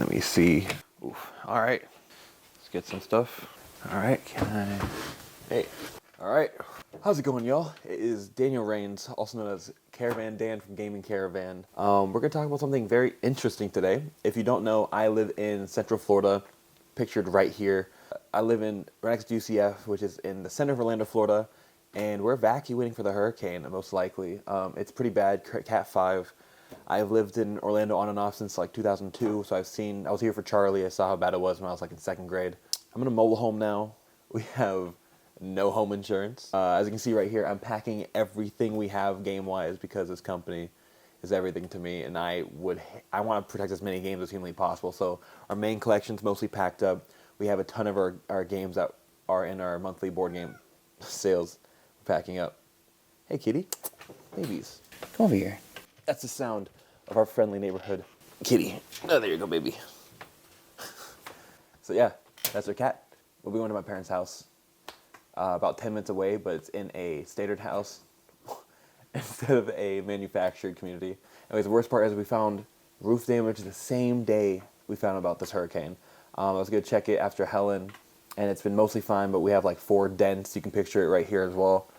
Let me see. Oof. All right, let's get some stuff. All right, hey. All right, how's it going, y'all? It is Daniel Rains, also known as Caravan Dan from Gaming Caravan. We're gonna talk about something very interesting today. If you don't know, I live in Central Florida, pictured right here. I live right next to UCF, which is in the center of Orlando, Florida, and we're evacuating for the hurricane, most likely. It's pretty bad, Cat 5. I've lived in Orlando on and off since like 2002, so I was here for Charlie. I saw how bad it was when I was like in second grade. I'm in a mobile home now. We have no home insurance. As you can see right here, I'm packing everything we have game-wise because this company is everything to me, and I want to protect as many games as humanly possible. So our main collection's mostly packed up. We have a ton of our games that are in our monthly board game sales. We're packing up. Hey, kitty. Babies. Come over here. That's the sound of our friendly neighborhood kitty. Oh, there you go, baby. So yeah, that's our cat. We'll be going to my parents' house. About 10 minutes away, but it's in a statered house instead of a manufactured community. Anyways, the worst part is we found roof damage the same day we found about this hurricane. I was going to check it after Helen, and it's been mostly fine, but we have like 4 dents. You can picture it right here as well.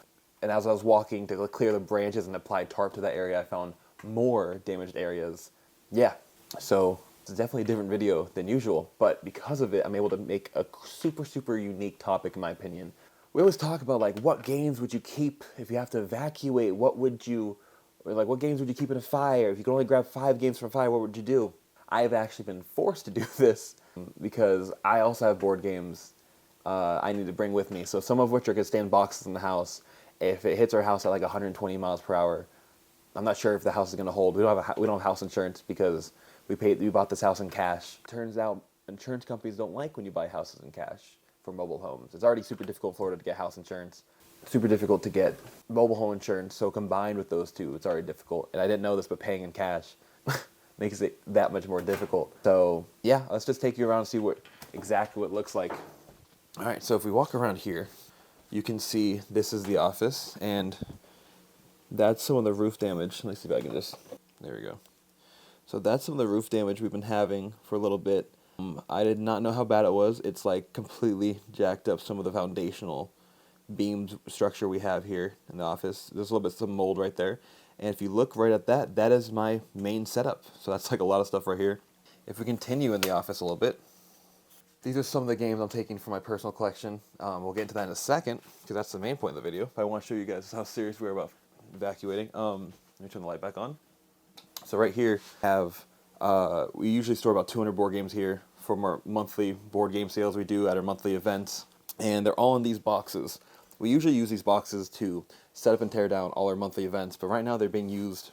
And as I was walking to clear the branches and apply tarp to that area, I found more damaged areas. Yeah, so it's definitely a different video than usual, but because of it, I'm able to make a super, super unique topic in my opinion. We always talk about like what games would you keep if you have to evacuate? What games would you keep in a fire? If you could only grab 5 games from a fire, what would you do? I have actually been forced to do this because I also have board games I need to bring with me. So some of which are going to stay in boxes in the house. If it hits our house at like 120 miles per hour, I'm not sure if the house is going to hold. We don't have house insurance because we bought this house in cash. Turns out insurance companies don't like when you buy houses in cash for mobile homes. It's already super difficult in Florida to get house insurance. Super difficult to get mobile home insurance. So combined with those two, it's already difficult. And I didn't know this, but paying in cash makes it that much more difficult. So yeah, let's just take you around and see exactly what it looks like. All right, so if we walk around here, you can see this is the office, and that's some of the roof damage. Let me see if I can there we go. So that's some of the roof damage we've been having for a little bit. I did not know how bad it was. It's like completely jacked up some of the foundational beams structure we have here in the office. There's a little bit some mold right there. And if you look right at that, that is my main setup. So that's like a lot of stuff right here. If we continue in the office a little bit, these are some of the games I'm taking from my personal collection. We'll get into that in a second because that's the main point of the video. But I want to show you guys how serious we are about evacuating. Let me turn the light back on. So right here we usually store about 200 board games here from our monthly board game sales we do at our monthly events, and they're all in these boxes. We usually use these boxes to set up and tear down all our monthly events, but right now they're being used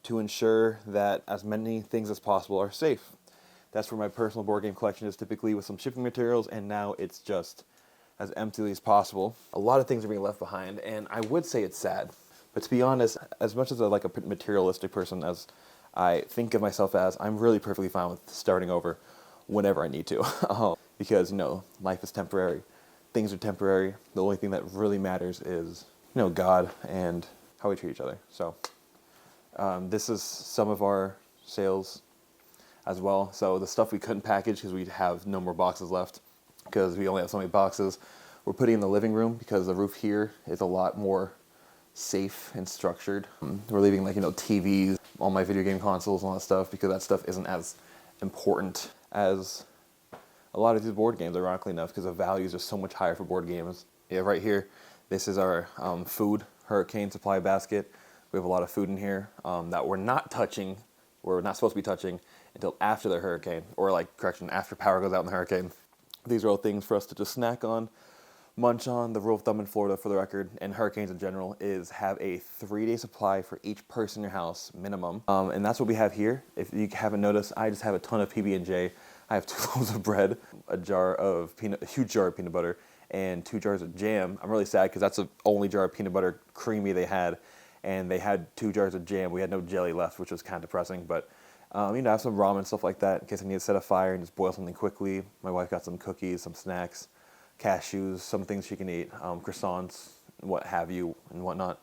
to ensure that as many things as possible are safe. That's where my personal board game collection is, typically with some shipping materials, and now it's just as empty as possible. A lot of things are being left behind, and I would say it's sad. But to be honest, as much as I'm like a materialistic person as I think of myself as, I'm really perfectly fine with starting over whenever I need to. Because, life is temporary. Things are temporary. The only thing that really matters is, God and how we treat each other. So this is some of our sales as well. So the stuff we couldn't package because we have no more boxes left because we only have so many boxes, we're putting in the living room because the roof here is a lot more safe and structured. We're leaving TVs, all my video game consoles and all that stuff because that stuff isn't as important as a lot of these board games, ironically enough, because the values are so much higher for board games. Yeah, right here, this is our food hurricane supply basket. We have a lot of food in here that we're not touching, we're not supposed to be touching until after the hurricane, or after power goes out in the hurricane. These are all things for us to just snack on, munch on. The rule of thumb in Florida, for the record, and hurricanes in general, is have a 3-day supply for each person in your house, minimum. And that's what we have here. If you haven't noticed, I just have a ton of PB&J. I have 2 loaves of bread, a huge jar of peanut butter, and 2 jars of jam. I'm really sad because that's the only jar of peanut butter creamy they had, and they had 2 jars of jam. We had no jelly left, which was kind of depressing, but I have some ramen, stuff like that, in case I need to set a fire and just boil something quickly. My wife got some cookies, some snacks, cashews, some things she can eat, croissants, what have you, and whatnot.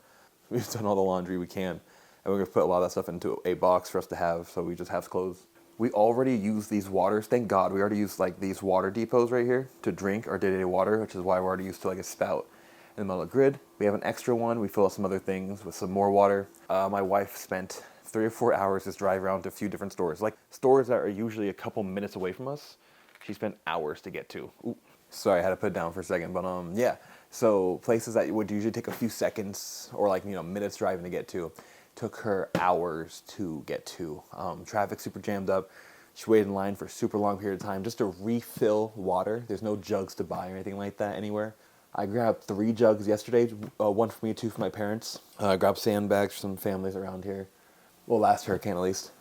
We've done all the laundry we can, and we're going to put a lot of that stuff into a box for us to have, so we just have clothes We already use these waters. Thank God we already use like these water depots right here to drink our day-to-day water, which is why we're already used to like a spout in the middle of the grid. We have an extra one. We fill out some other things with some more water. My wife spent 3 or 4 hours just driving around to a few different stores, like stores that are usually a couple minutes away from us. She spent hours to get to. Ooh. Sorry, I had to put it down for a second, but yeah. So places that would usually take a few seconds or like minutes driving to get to, took her hours to get to. Traffic super jammed up. She waited in line for a super long period of time just to refill water. There's no jugs to buy or anything like that anywhere. I grabbed 3 jugs yesterday, 1 for me, 2 for my parents. I grabbed sandbags for some families around here. Well, last hurricane at least.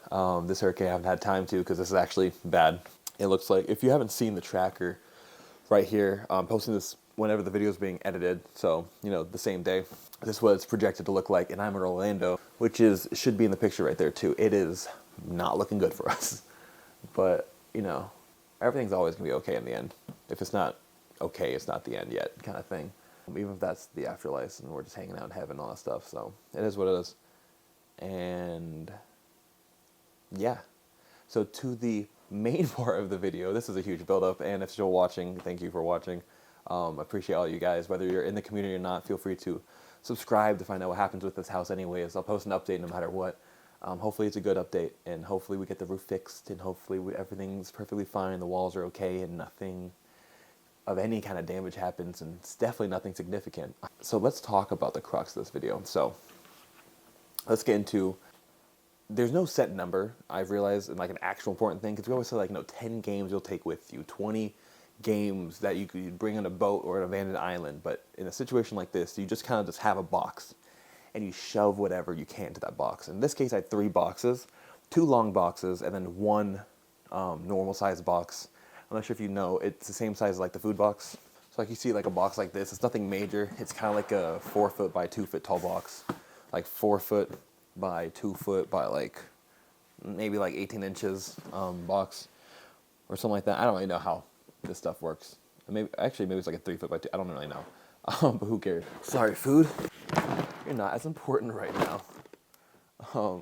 This hurricane I haven't had time to because this is actually bad. It looks like, if you haven't seen the tracker right here, I'm posting this whenever the video is being edited, so, the same day. This is what it's projected to look like, and I'm in Orlando, which should be in the picture right there too. It is not looking good for us. But, everything's always going to be okay in the end. If it's not okay, it's not the end yet, kind of thing. Even if that's the afterlife and we're just hanging out in heaven and all that stuff, so it is what it is. And yeah, so to the main part of the video, this is a huge build-up, and if you're still watching, thank you for watching. I appreciate all you guys. Whether you're in the community or not, feel free to subscribe to find out what happens with this house anyways. I'll post an update no matter what. Hopefully it's a good update, and hopefully we get the roof fixed, and hopefully everything's perfectly fine, the walls are okay, and nothing of any kind of damage happens, and it's definitely nothing significant. So let's talk about the crux of this video. So let's get into, there's no set number, I've realized, and like an actual important thing, because we always say like, 10 games you'll take with you, 20 games that you could bring on a boat or an abandoned island. But in a situation like this, you just kind of just have a box, and you shove whatever you can into that box. In this case, I had 3 boxes, 2 long boxes, and then 1 normal size box. I'm not sure if you know, it's the same size as like the food box. So like you see like a box like this, it's nothing major. It's kind of like a 4 foot by 2 foot tall box. Like 4 foot by 2 foot by like, maybe like 18 inches box or something like that. I don't really know how this stuff works. Maybe it's like a 3 foot by 2, I don't really know. But who cares? Sorry, food. You're not as important right now.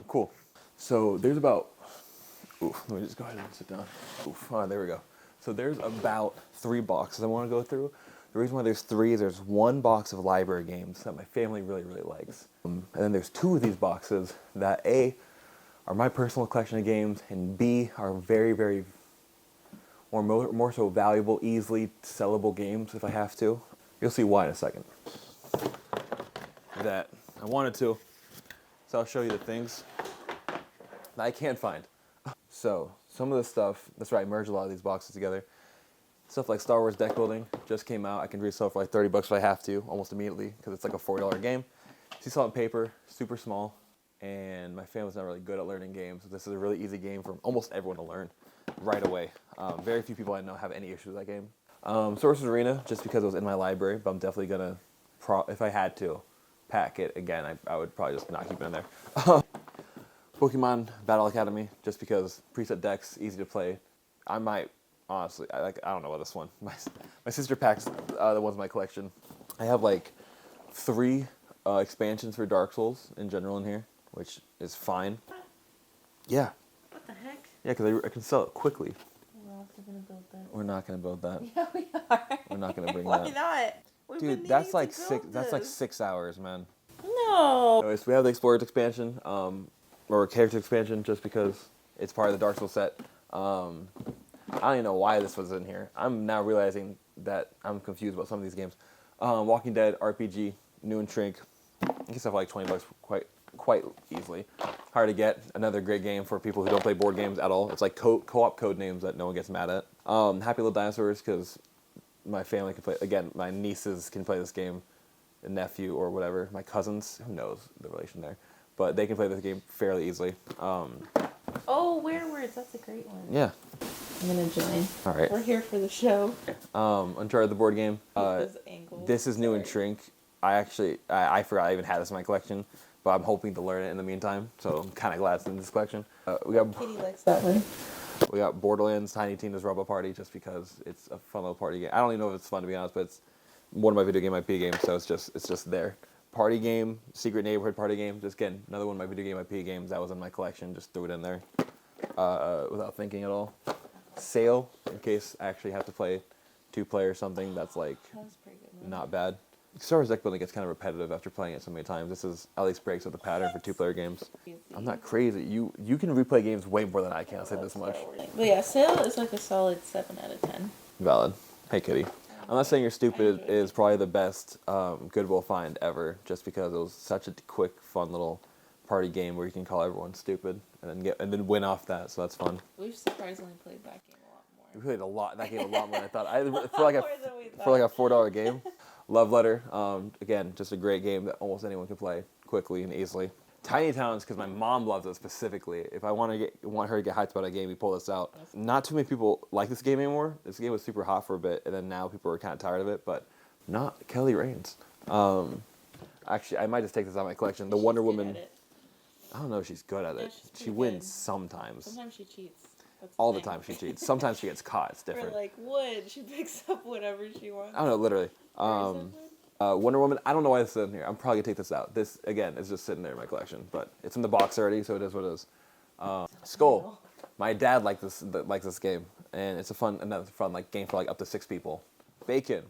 Cool. So there's about, let me just go ahead and sit down. There we go. So there's about 3 boxes I want to go through. The reason why there's 3 is there's 1 box of library games that my family really, really likes. And then there's 2 of these boxes that A, are my personal collection of games, and B, are very, very, or more so valuable, easily sellable games if I have to. You'll see why in a second. That I wanted to. So I'll show you the things that I can't find. So some of the stuff, that's right, I merged a lot of these boxes together. Stuff like Star Wars deck building just came out. I can resell for like $30 if I have to, almost immediately, because it's like a $40 game. See salt and paper, super small, and my family's not really good at learning games. This is a really easy game for almost everyone to learn right away. Very few people I know have any issues with that game. Sorcerer's Arena, just because it was in my library, but I'm definitely gonna, if I had to, pack it again. I would probably just not keep it in there. Pokemon Battle Academy, just because preset decks, easy to play. I might, honestly, I don't know about this one. My sister packs the ones in my collection. I have like 3 expansions for Dark Souls in general in here, which is fine. Yeah. What the heck? Yeah, because I can sell it quickly. We're also going to build that. We're not going to build that. Yeah, we are. We're not going to bring Why that. not? We've Dude, that's like 6 hours, man. No. Anyways, we have the Explorers expansion, or character expansion, just because it's part of the Dark Souls set. I don't even know why this was in here. I'm now realizing that I'm confused about some of these games. Walking Dead RPG, New and Shrink. You can sell for like $20 quite easily. Hard to get. Another great game for people who don't play board games at all. It's like co-op code names that no one gets mad at. Happy Little Dinosaurs, because my family can play. Again, my nieces can play this game, a nephew or whatever. My cousins, who knows the relation there, but they can play this game fairly easily. Oh, Werewords, that's a great one. Yeah. I'm gonna join. All right. We're here for the show. Uncharted the board game. This is New and Sorry. Shrink. I forgot I even had this in my collection, but I'm hoping to learn it in the meantime. So I'm kind of glad it's in this collection. Kitty likes that one. We got Borderlands, Tiny Tina's Rubber Party, just because it's a fun little party game. I don't even know if it's fun, to be honest, but it's one of my video game IP games, so it's just there. Party game, Secret Neighborhood party game. Just again, another one of my video game IP games that was in my collection. Just threw it in there. without thinking at all. Sail, in case I actually have to play 2-player or something, that's like That was a pretty good one. not bad. Star Wars deck building gets kind of repetitive after playing it so many times. This is at least breaks up the pattern for 2-player games. I'm not crazy. You can replay games way more than I can. I'll say this much. But yeah, Sail is like a solid 7 out of 10. Valid. Hey, Kitty. I'm not saying You're Stupid is probably the best Goodwill find ever, just because it was such a quick, fun little party game where you can call everyone stupid and then win off that. So that's fun. We've surprisingly played that game a lot more. We played that game a lot more than I thought. For More than we thought. like a $4 game. Love Letter. Again, just a great game that almost anyone can play quickly and easily. Tiny Towns, because my mom loves it specifically. If I want her to get hyped about a game, we pull this out. Not too many people like this game anymore. This game was super hot for a bit, and then now people are kind of tired of it, but not Kelly Rains. Actually, I might just take this out of my collection. The Wonder Woman. I don't know if she's good at it. She wins sometimes. Sometimes she cheats. That's All the thing. time she cheats. Sometimes she gets caught. It's Or different. like wood, she picks up whatever she wants. I don't know, literally. Wonder Woman, I don't know why this is in here. I'm probably going to take this out. This, again, is just sitting there in my collection. But it's in the box already, so it is what it is. Skull. My dad likes this game. And it's another fun game for up to 6 people. Bacon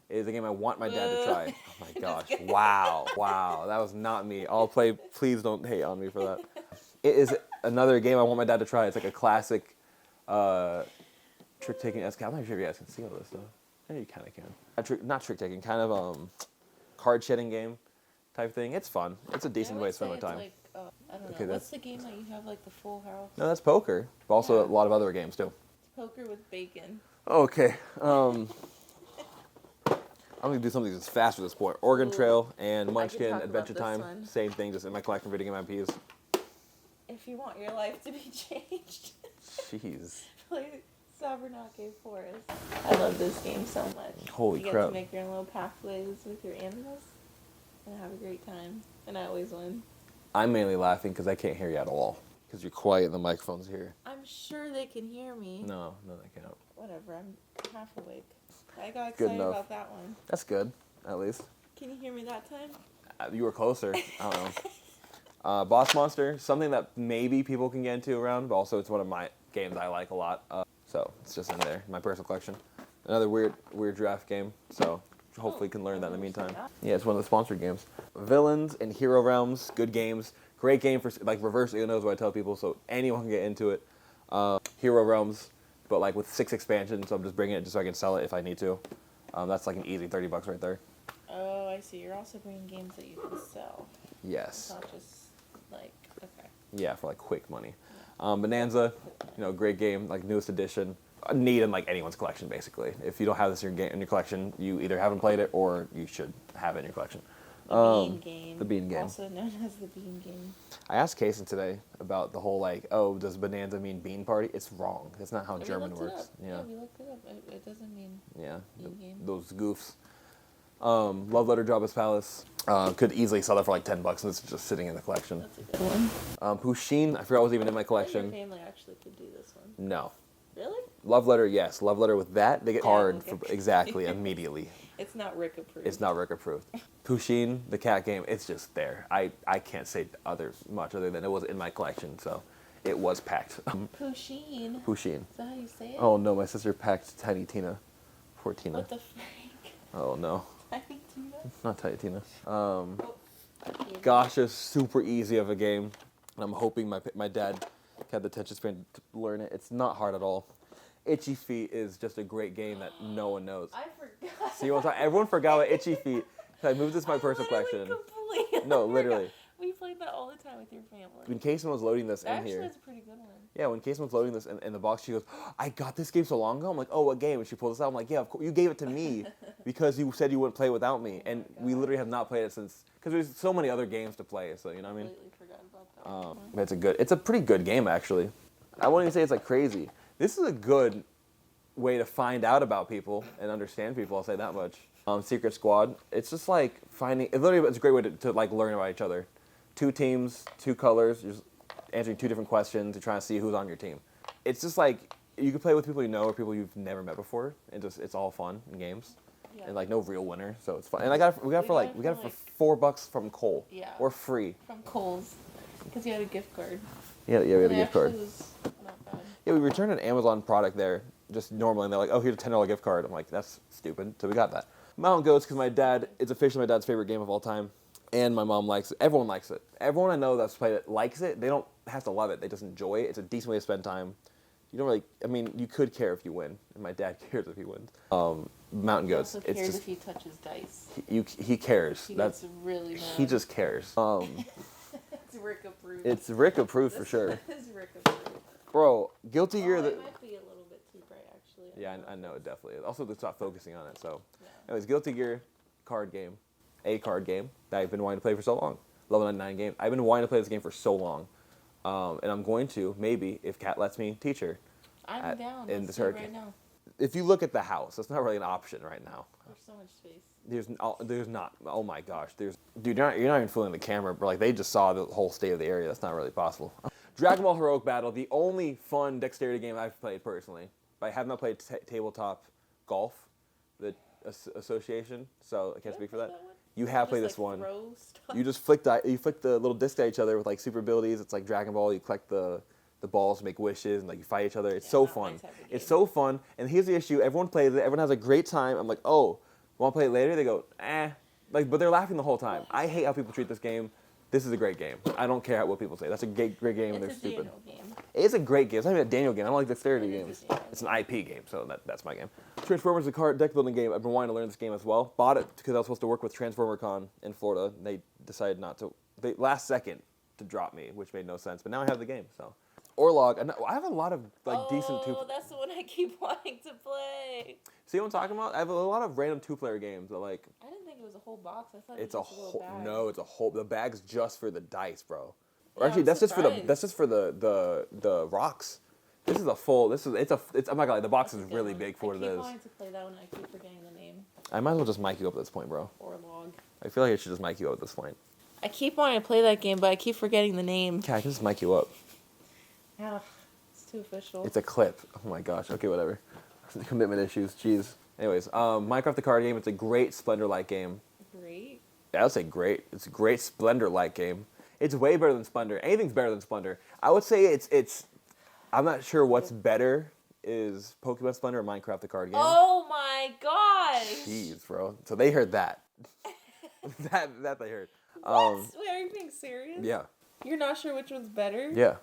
is a game I want my dad to try. Oh my gosh. Wow. That was not me. I'll play. Please don't hate on me for that. It is another game I want my dad to try. It's like a classic trick-taking. I'm not sure if you guys can see all this stuff. Yeah, you kind of can. Not trick-taking, kind of card-shedding game type thing. It's fun. It's a decent way to spend my time. Like, I don't know. Okay, What's the game that you have like the full house? No, that's poker. But also a lot of other games, too. It's poker with bacon. Okay. I'm going to do something that's fast at this point. Oregon Trail and Munchkin talk about Adventure this Time. one. Same thing, just in my collection of video game IPs. If you want your life to be changed, Jeez. play Sabernake Forest. I love this game so much. Holy you get crap. to make your own little pathways with your animals and have a great time. And I always win. I'm mainly laughing because I can't hear you at all. Because you're quiet and the microphone's here. I'm sure they can hear me. No, they can't. Whatever, I'm half awake. I got Good excited enough. about that one. That's good, at least. Can you hear me that time? You were closer. I don't know. Boss Monster, something that maybe people can get into around, but also it's one of my games I like a lot. So it's just in there, my personal collection. Another weird draft game. So hopefully you can learn that in the meantime. Yeah, it's one of the sponsored games. Villains and Hero Realms, good games. Great game for reverse Uno is what I tell people, so anyone can get into it. Hero Realms, but with 6 expansions, so I'm just bringing it just so I can sell it if I need to. That's an easy $30 right there. Oh, I see. You're also bringing games that you can sell. Yes. It's not just okay. Yeah, for quick money. Bonanza, great game, newest edition. Neat in anyone's collection basically. If you don't have this in your collection, you either haven't played it or you should have it in your collection. The Bean Game. The Bean Game. Also known as the Bean Game. I asked Kason today about the whole does Bonanza mean bean party? It's wrong. That's not how German works. Yeah, we looked it up. It doesn't mean Bean Game. Those goofs. Love Letter, Jabba's Palace. Could easily sell that for $10 and it's just sitting in the collection. That's a good one. Pusheen, I forgot was even in my Your collection. family actually could do this one. No. Really? Love Letter, yes. Love Letter with that, they get card okay. exactly immediately. It's not Rick approved. It's not Rick approved. Pusheen, the cat game, it's just there. I can't say much other than it was in my collection, so it was packed. Pusheen. Pusheen. Is that how you say it? Oh no, my sister packed Tiny Tina. Poor Tina. What the frick? Oh no. Tiny Tina? Not Tiny Tina. Okay. Gosh, it's super easy of a game. And I'm hoping my dad had the attention span to learn it. It's not hard at all. Itchy Feet is just a great game that no one knows. I forgot. See what I'm talking? Everyone forgot about Itchy Feet. I moved this to my personal collection. No, literally. We played that all the time with your family. When Kason was loading this in Actually, here. that's a pretty good one. Yeah, when Kason was loading this in the box, she goes, I got this game so long ago. I'm like, oh, what game? And she pulled this out. I'm like, yeah, of course. You gave it to me because you said you wouldn't play without me. And we literally have not played it since, because there's so many other games to play. So, you know what I mean? Completely forgot about that one. But it's a pretty good game, actually. I wouldn't even say it's crazy. This is a good way to find out about people and understand people, I'll say that much. Secret Squad, it's just finding, it's a great way to learn about each other. 2 teams, 2 colors, you're just answering 2 different questions to try and see who's on your team. It's just you can play with people you know or people you've never met before, and it's all fun in games. Yeah. And no real winner, so it's fun. And we got it for $4 from Cole. Yeah. Or free. From Kohl's. Because you had a gift card. Yeah, we had a It gift card. actually was not bad. Yeah, we returned an Amazon product there just normally, and they're like, oh, here's a $10 gift card. I'm like, that's stupid. So we got that. Mountain Goats, because it's officially my dad's favorite game of all time, and my mom likes it. Everyone likes it. Everyone I know that's played it likes it. They don't have to love it. They just enjoy it. It's a decent way to spend time. You don't really, I mean, you could care if you win, and my dad cares if he wins. Mountain He Goats. also It's cares just if he touches dice. he cares. He That's gets really mad. he just cares. It's Rick approved. It's Rick approved for sure. It's Rick approved. Bro, Guilty Gear. It might be a little bit too bright, actually. Yeah, I know it definitely is. Also, let's not focusing on it. So, Yeah. anyways, Guilty Gear card game, a card game that I've been wanting to play for so long. Level 99 game. I've been wanting to play this game for so long, and I'm going to maybe if Kat lets me teach her. I'm down. in Let's this do it hurricane. right now. If you look at the house, that's not really an option right now. There's so much space. There's not. Oh my gosh, dude, you're not even fooling the camera. But like they just saw the whole state of the area. That's not really possible. Dragon Ball Heroic Battle, the only fun dexterity game I've played personally. But I have not played tabletop golf, the association. So I can't speak for that. You have played this one. Throw stuff. You just flick the little disc at each other with like super abilities. It's like Dragon Ball. You collect the balls, make wishes, and like you fight each other. It's so not my fun. type of It's game. so fun. And here's the issue: everyone plays it. Everyone has a great time. I'm like, oh, want to play it later? They go, eh. Like, but they're laughing the whole time. I hate how people treat this game. This is a great game. I don't care what people say. That's a great game, and they're It's a stupid. Daniel game. It's a great game. It's not even a Daniel game. I don't like dexterity It is a games. Daniel It's an IP game, so that's my game. Transformers is a card deck building game. I've been wanting to learn this game as well. Bought it because I was supposed to work with Transformer Con in Florida. And they decided not to. They last second to drop me, which made no sense. But now I have the game. So, Orlog. I have a lot of decent two. Oh, that's the one I keep wanting to play. See what I'm talking about? I have a lot of random two-player games that like. I didn't think it was a whole box. I thought It's it a was just a whole. little bag. No, it's a whole. The bag's just for the dice, bro. Or Yeah, actually, I'm that's surprised. just for the rocks. This is a full. It's. I'm not gonna lie. The box is That's a good really one. big for what it I keep is. wanting to play that one. I keep forgetting the name. I might as well just mic you up at this point, bro. Or log. I feel like I should just mic you up at this point. I keep wanting to play that game, but I keep forgetting the name. Okay, I can just mic you up. Yeah, it's too official. It's a clip. Oh my gosh. Okay, whatever. Commitment issues. Jeez. Anyways, Minecraft the card game. It's a great Splendor-like game. Great. I would say great. It's a great Splendor-like game. It's way better than Splendor. Anything's better than Splendor. I would say it's. I'm not sure what's better. Is Pokemon Splendor or Minecraft the card game? Oh my gosh! Jeez, bro. So they heard that. that they heard. What? Wait, are you being serious? Yeah. You're not sure which one's better? Yeah.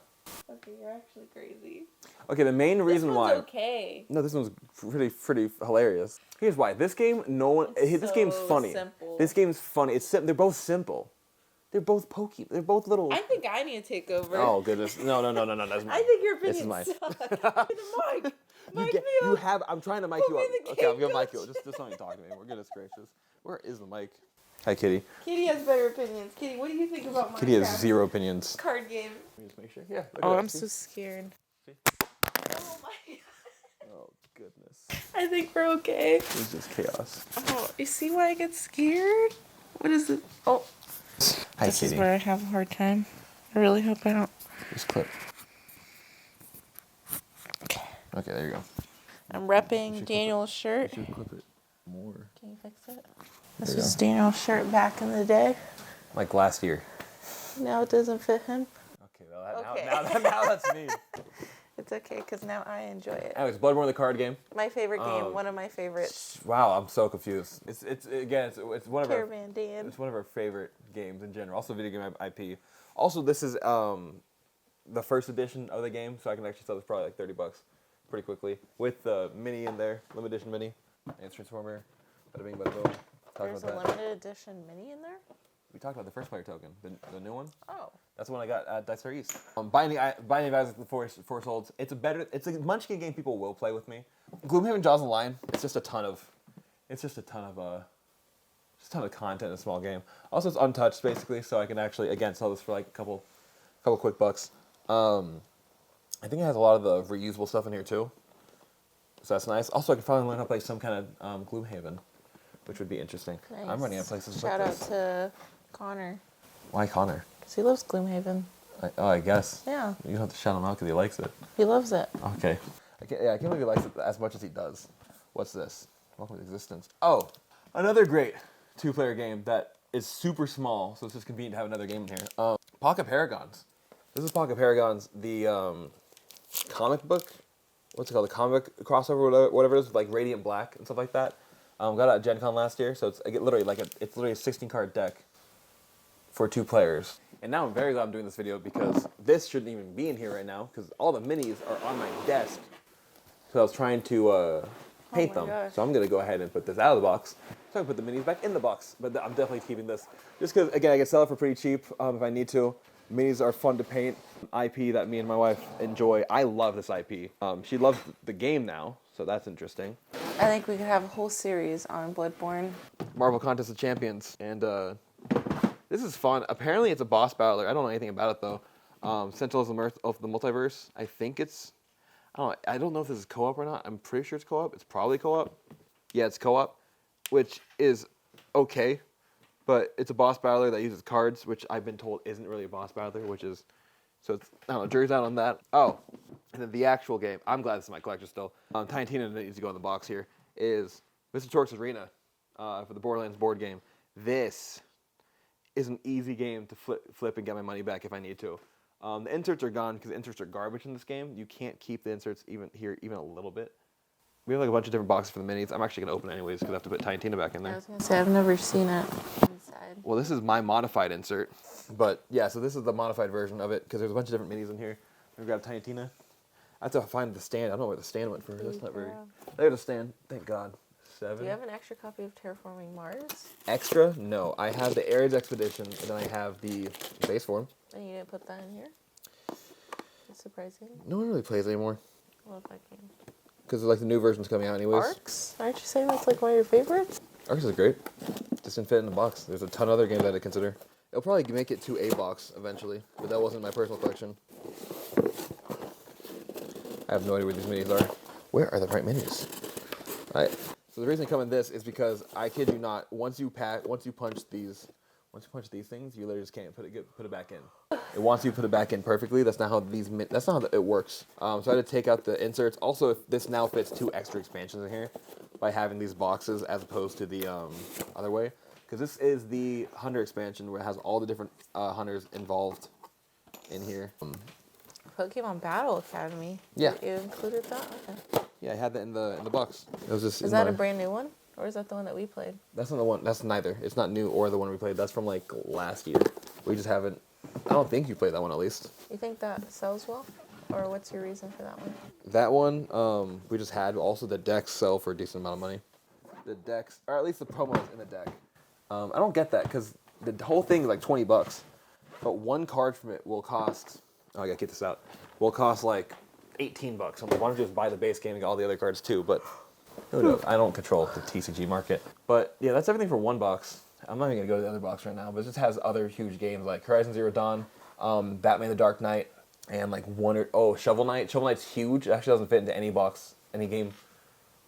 Okay, you're actually crazy. Okay, the main reason this why. one's okay. No, this one's pretty hilarious. Here's why. This game, no one. It's This game's so funny. simple. This game's funny. They're both simple. They're both pokey. They're both little. I think I need to take over. Oh goodness! No. That's mine. I think your This is opinion mine. sucks. Give me the mic. Mic me You up. have. I'm trying to mic Put you me up. in the Okay, I'm game, gonna mic you up. coach. Just don't even talk to me. We're goodness gracious. Where is the mic? Hi, Kitty. Kitty has better opinions. Kitty, what do you think about Minecraft? Kitty has zero opinions. Card game. Let me just make sure. Yeah. look Oh, at I'm that. so See? scared. See? Oh my god. Oh goodness. I think we're okay. It's just chaos. Oh, you see why I get scared? What is it? Oh, Hi, this Kitty. is where I have a hard time. I really hope I don't. Just clip. Okay. Okay, there you go. I'm You repping should Daniel's shirt. You should clip it more. Can you fix it? There This you was go. Daniel's shirt back in the day. Like last year. Now it doesn't fit him. Okay, well, Okay. now that's me. It's okay, because now I enjoy it. Anyways, Bloodborne the card game. My favorite game, one of my favorites. Wow, I'm so confused. It's one of Caravan Dan. it's one of our favorite games in general. Also, video game IP. Also, this is the first edition of the game, so I can actually sell this probably like $30 pretty quickly with the mini in there, limited edition mini, and Transformer. Bada bing, bada boom. Talked There's a about that. limited edition mini in there? We talked about the first player token, the new one. Oh. That's the one I got at Dice Fair East. Binding of Isaac the Force Holds. It's a Munchkin game people will play with me. Gloomhaven Jaws of the Lion. It's just a ton of content in a small game. Also, it's untouched basically, so I can actually again sell this for like a couple quick bucks. I think it has a lot of the reusable stuff in here too, so that's nice. Also, I can finally learn how to play some kind of Gloomhaven, which would be interesting. Nice. I'm running out of places Shout like out this. to Connor, Why Connor? because he loves Gloomhaven. I guess. Yeah, You don't have to shout him out because he likes it. he loves it. Okay. I can't believe he likes it as much as he does. What's this? Welcome to Existence. Oh, another great two-player game that is super small, so it's just convenient to have another game in here. Pocket Paragons. This is Pocket Paragon's, the comic book. What's it called? The comic crossover, whatever it is, with, like Radiant Black and stuff like that. Got it at Gen Con last year, so it's literally it's literally a 16-card deck for 2 players. And now I'm very glad I'm doing this video because this shouldn't even be in here right now because all the minis are on my desk. So I was trying to paint them. Gosh. So I'm going to go ahead and put this out of the box. So I can put the minis back in the box. But I'm definitely keeping this. Just because, again, I can sell it for pretty cheap if I need to. Minis are fun to paint. IP that me and my wife enjoy. I love this IP. She loves the game now, so that's interesting. I think we could have a whole series on Bloodborne. Marvel Contest of Champions. And this is fun. Apparently it's a boss battler. I don't know anything about it, though. Sentinels of the Multiverse. I think it's... I don't know if this is co-op or not. I'm pretty sure it's co-op. It's probably co-op. Yeah, it's co-op, which is okay. But it's a boss battler that uses cards, which I've been told isn't really a boss battler, which is... So it's, I don't know, jury's out on that. Oh, and then the actual game. I'm glad this is my collection still. Tiny Tina needs to go in the box here. Is Mr. Torque's Arena for the Borderlands board game. This is an easy game to flip and get my money back if I need to. The inserts are gone because inserts are garbage in this game. You can't keep the inserts even a little bit. We have like a bunch of different boxes for the minis. I'm actually going to open it anyways because I have to put Tiny Tina back in there. I was going to say, I've never seen it inside. Well, this is my modified insert. But yeah, so this is the modified version of it because there's a bunch of different minis in here. I'm going to grab Tiny Tina. I have to find the stand. I don't know where the stand went for. That's not very... There's a stand. Thank God. 7. Do you have an extra copy of Terraforming Mars? Extra? No. I have the Ares Expedition, and then I have the base form. And you didn't put that in here? That's surprising. No one really plays anymore. What if I can? Because like the new version's coming out anyways. Arcs? Aren't you saying that's like one of your favorites? Arcs is great. Just didn't fit in the box. There's a ton of other games I'd consider. It'll probably make it to a box eventually, but that wasn't my personal collection. I have no idea where these minis are. Where are the right minis? Alright. So the reason they come in this is because I kid you not, once you punch these things, you literally just can't put it back in. It wants you to put it back in perfectly. That's not how it works. So I had to take out the inserts. Also, this now fits 2 extra expansions in here by having these boxes as opposed to the other way. Because this is the Hunter expansion where it has all the different hunters involved in here. Pokemon Battle Academy. Yeah. You included that? Okay. Yeah, I had that in the box. It was just. Is that a brand new one, or is that the one that we played? That's not the one. That's neither. It's not new or the one we played. That's from like last year. We just haven't. I don't think you played that one at least. You think that sells well, or what's your reason for that one? That one, we just had. Also, the decks sell for a decent amount of money. The decks, or at least the promos in the deck. I don't get that because the whole thing is like $20, but one card from it will cost. Oh, I gotta get this out. Will cost like $18. I'm like, why don't you just buy the base game and get all the other cards too? But who knows? I don't control the TCG market. But yeah, that's everything for one box. I'm not even gonna go to the other box right now, but it just has other huge games like Horizon Zero Dawn, Batman: The Dark Knight, and like Shovel Knight. Shovel Knight's huge. It actually doesn't fit into any game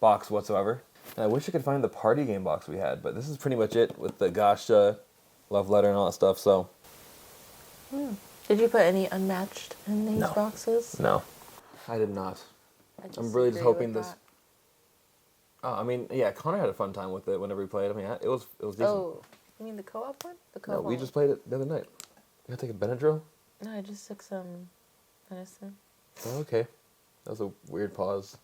box whatsoever. And I wish I could find the party game box we had, but this is pretty much it with the Gasha, Love Letter, and all that stuff. So. Did you put any unmatched in these boxes? No, I did not. I'm really just hoping this. I mean, yeah, Connor had a fun time with it whenever we played. I mean, it was decent. Oh, you mean the co-op one? The co-op. No, we just played it the other night. You gotta take a Benadryl? No, I just took some medicine. Oh, okay. That was a weird pause.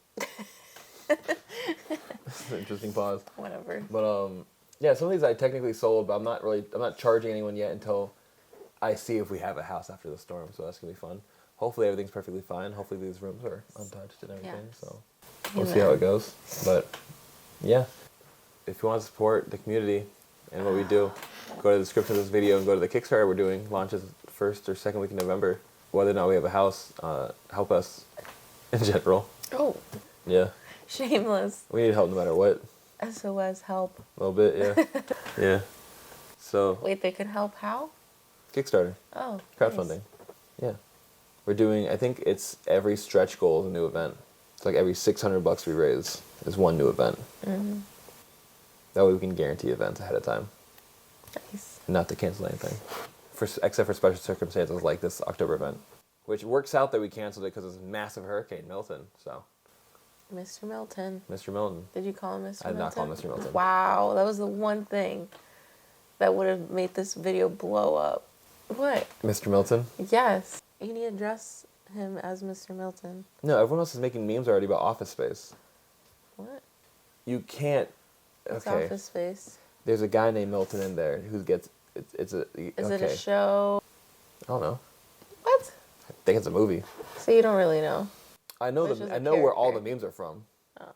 That's an interesting pause. Whatever. But yeah, some of these I technically sold, but I'm not charging anyone yet until I see if we have a house after the storm. So that's gonna be fun. Hopefully everything's perfectly fine. Hopefully these rooms are untouched and everything. Yeah. So we'll see how it goes. But yeah, if you want to support the community and what we do, go to the description of this video and go to the Kickstarter we're doing. Launches 1st or 2nd week in November. Whether or not we have a house, help us in general. Oh. Yeah. Shameless. We need help no matter what. SOS help. A little bit, yeah. Yeah. So. Wait, they can help how? Kickstarter. Oh. Crowdfunding. Nice. Yeah. We're doing, I think it's every stretch goal is a new event. It's like every $600 we raise is one new event. Mm-hmm. That way we can guarantee events ahead of time. Nice. Not to cancel anything. Except for special circumstances like this October event. Which works out that we canceled it because it's massive Hurricane Milton, so. Mr. Milton. Mr. Milton. Did you call him Mr. Milton? I did not call him Mr. Milton. Wow, that was the one thing that would have made this video blow up. What? Mr. Milton? Yes. You need to dress him as Mr. Milton. No, everyone else is making memes already about Office Space. What? You can't. It's Okay. Office Space. There's a guy named Milton in there who gets. It's a. Is it a show? I don't know. What? I think it's a movie. So you don't really know. I know Which is I a know where all the character. memes are from. Oh.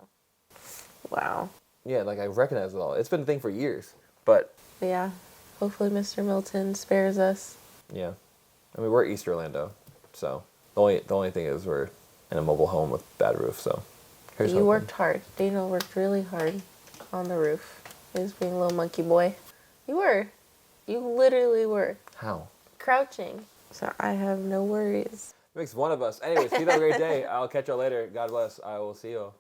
Wow. Yeah, like I recognize it all. It's been a thing for years. But Yeah. Hopefully Mr. Milton spares us. yeah, I mean we're East Orlando, so the only thing is we're in a mobile home with bad roof. So here's You hoping. worked hard. Daniel worked really hard on the roof. He was being a little monkey boy. You were. You literally were. How? Crouching. So I have no worries. Makes one of us. Anyways, keep have a great day. I'll catch y'all later. God bless. I will see you.